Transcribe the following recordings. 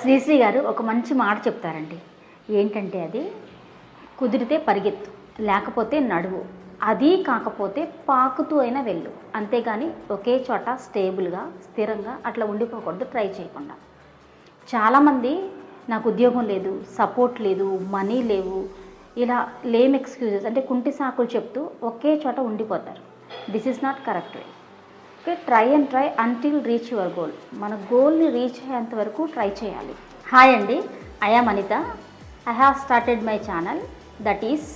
శ్రీశ్రీ గారు ఒక మంచి మాట చెప్తారండి. ఏంటంటే అది కుదిరితే పరిగెత్తు, లేకపోతే నడువు, అది కాకపోతే పాకుతూ అయినా వెళ్ళు, అంతేగాని ఒకే చోట స్టేబుల్గా స్థిరంగా అట్లా ఉండిపోకూడదు ట్రై చేయకుండా. చాలామంది నాకు ఉద్యోగం లేదు, సపోర్ట్ లేదు, మనీ లేవు, ఇలా లేమ్ ఎక్స్క్యూజెస్ అంటే కుంటి సాకులు చెప్తూ ఒకే చోట ఉండిపోతారు. This is not correct way. Okay, try until reach your goal. మన గోల్ని రీచ్ అయ్యేంత వరకు ట్రై చేయాలి. హాయ్ అండి, I am Anitha. I have started my channel, that is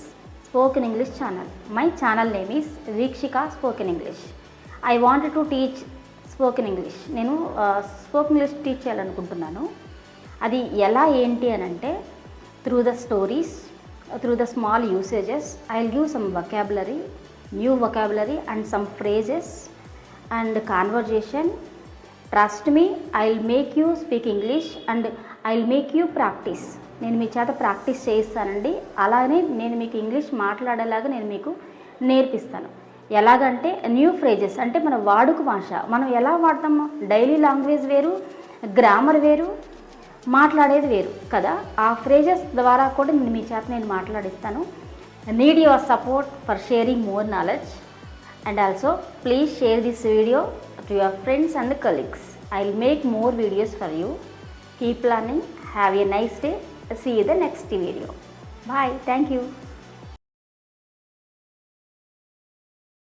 spoken English channel. My channel name is Veekshika spoken English. I want to teach spoken English. నేను spoken English teach చేయాలనుకుంటున్నాను. అది ఎలా ఏంటి అని అంటే through the stories, through the small usages, I will give some vocabulary, new vocabulary and some phrases and conversation. Trust me, I'll make you speak English and I'll make you practice. నేను మీ చేత practice చేయిస్తానండి. అలానే నేను మీకు English మాట్లాడేలాగా నేను మీకు నేర్పిస్తాను. ఎలాగంటే new phrases అంటే మన వాడుక భాష, మనం ఎలా వాడతాము, డైలీ లాంగ్వేజ్ వేరు, గ్రామర్ వేరు, మాట్లాడేది వేరు కదా. ఆ ఫ్రేజెస్ ద్వారా కూడా నేను మీ చేత నేను మాట్లాడిస్తాను. Need your support for sharing more knowledge, and also please share this video to your friends and colleagues. I'll make more videos for you. Keep learning. Have a nice day. See you in the next video. Bye. Thank you.